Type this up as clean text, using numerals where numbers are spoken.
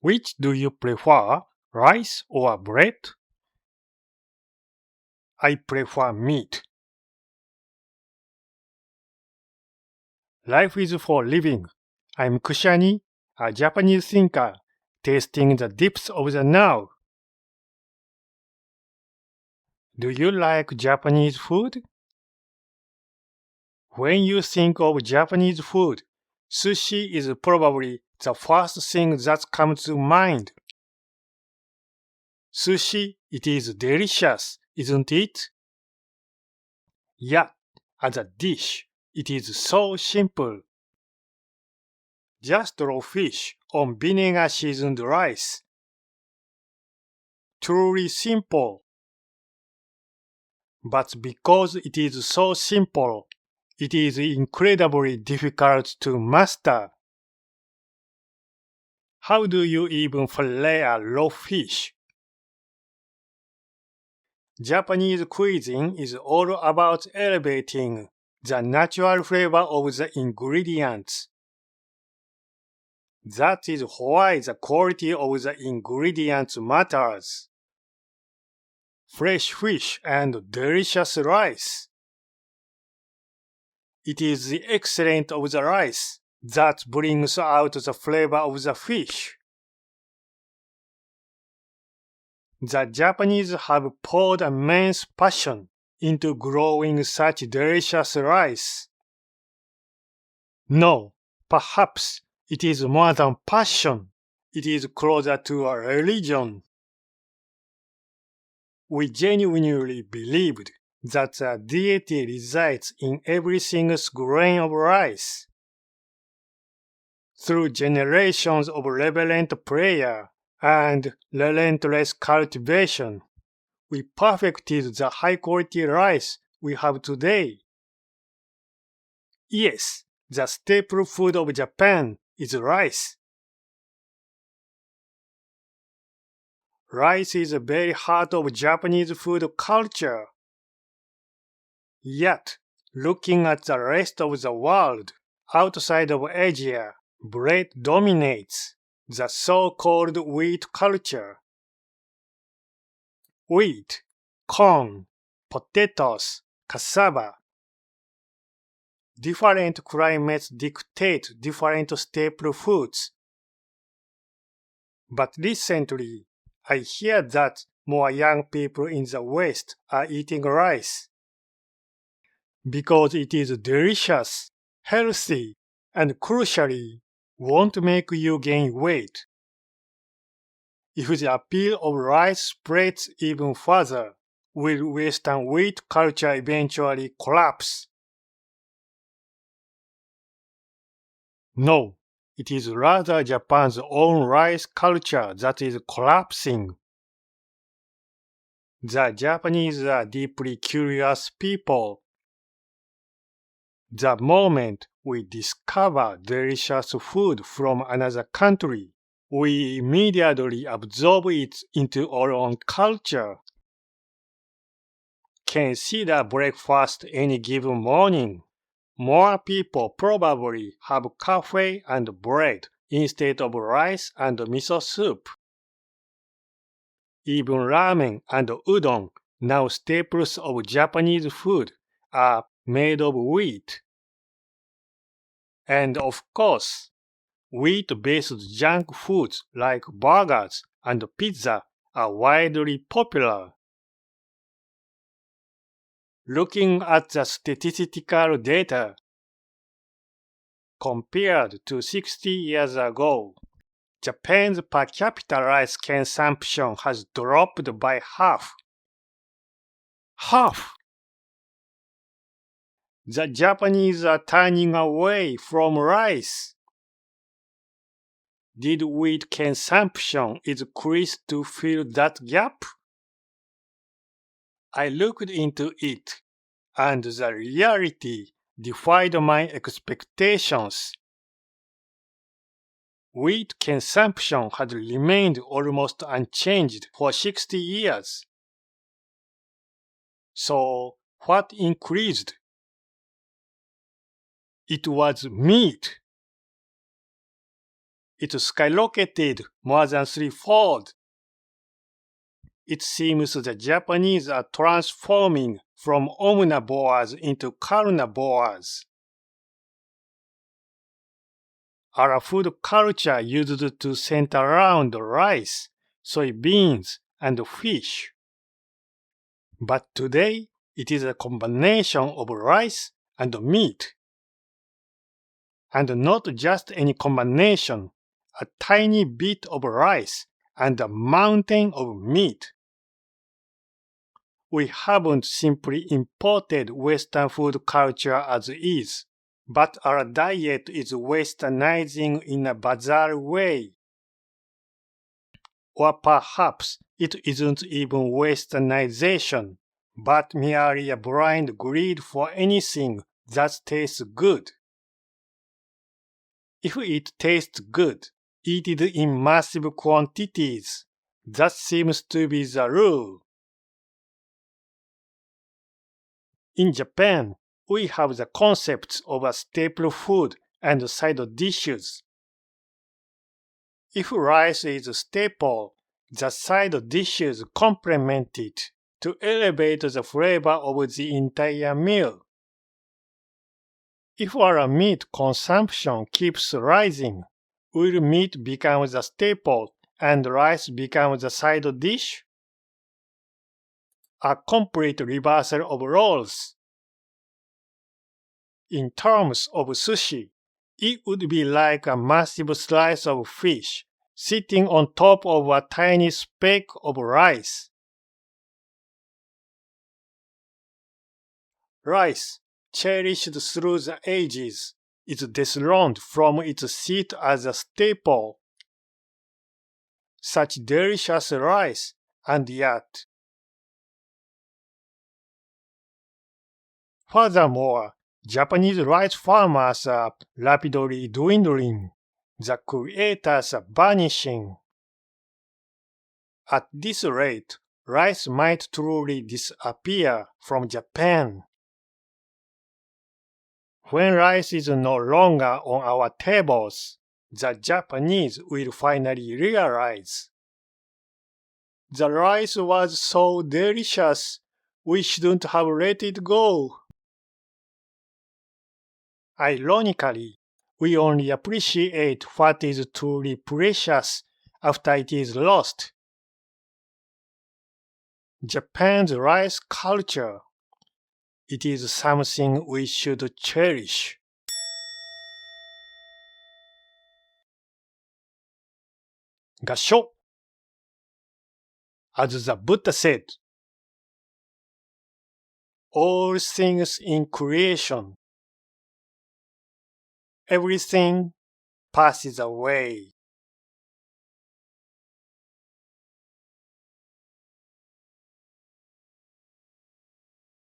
Which do you prefer, rice or bread? I prefer meat. Life is for living. I'm Kushani, a Japanese thinker, tasting the depths of the now. Do you like Japanese food? When you think of Japanese food, sushi is probably the first thing that comes to mind. Sushi, it is delicious, isn't it? Yeah, as a dish, it is so simple. Just raw fish on vinegar seasoned rice. Truly simple. But because it is so simple, it is incredibly difficult to master. How do you even fillet a raw fish? Japanese cuisine is all about elevating the natural flavor of the ingredients. That is why the quality of the ingredients matters. Fresh fish and delicious rice. It is the excellence of the rice that brings out the flavor of the fish. The Japanese have poured immense passion into growing such delicious rice. No, perhaps it is more than passion. It is closer to a religion. We genuinely believed that the deity resides in every single grain of rice. Through generations of reverent prayer and relentless cultivation, we perfected the high-quality rice we have today. Yes, the staple food of Japan is rice. Rice is the very heart of Japanese food culture. Yet, looking at the rest of the world, outside of Asia, bread dominates the so-called wheat culture. Wheat, corn, potatoes, cassava. Different climates dictate different staple foods. But recently, I hear that more young people in the West are eating rice. Because it is delicious, healthy, and crucially, won't make you gain weight. If the appeal of rice spreads even further, will Western wheat culture eventually collapse? No, it is rather Japan's own rice culture that is collapsing. The Japanese are deeply curious people. The moment we discover delicious food from another country, we immediately absorb it into our own culture. Consider breakfast any given morning. More people probably have coffee and bread instead of rice and miso soup. Even ramen and udon, now staples of Japanese food, are made of wheat. And of course, wheat-based junk foods like burgers and pizza are widely popular. Looking at the statistical data, compared to 60 years ago, Japan's per capita rice consumption has dropped by half. Half! The Japanese are turning away from rice. Did wheat consumption increase to fill that gap? I looked into it, and the reality defied my expectations. Wheat consumption had remained almost unchanged for 60 years. So, what increased? It was meat. it skyrocketed more than threefold. It seems the Japanese are transforming from omnivores into carnivores. Our food culture used to center around rice, soybeans, and fish. But today, it is a combination of rice and meat. And not just any combination, a tiny bit of rice and a mountain of meat. We haven't simply imported Western food culture as is, but our diet is westernizing in a bizarre way. Or perhaps it isn't even westernization, but merely a blind greed for anything that tastes good. If it tastes good, eat it in massive quantities. That seems to be the rule. In Japan, we have the concepts of a staple food and side dishes. If rice is a staple, the side dishes complement it to elevate the flavor of the entire meal. If our meat consumption keeps rising, will meat become the staple and rice become the side dish? A complete reversal of roles. In terms of sushi, it would be like a massive slice of fish sitting on top of a tiny speck of rice. Rice, cherished through the ages, is dethroned from its seat as a staple. Such delicious rice, and yet. Furthermore, Japanese rice farmers are rapidly dwindling. The creators are vanishing. At this rate, rice might truly disappear from Japan. When rice is no longer on our tables, the Japanese will finally realize. The rice was so delicious, we shouldn't have let it go. Ironically, we only appreciate what is truly precious after it is lost. Japan's rice culture. It is something we should cherish. Gassho. As the Buddha said, all things in creation, everything passes away.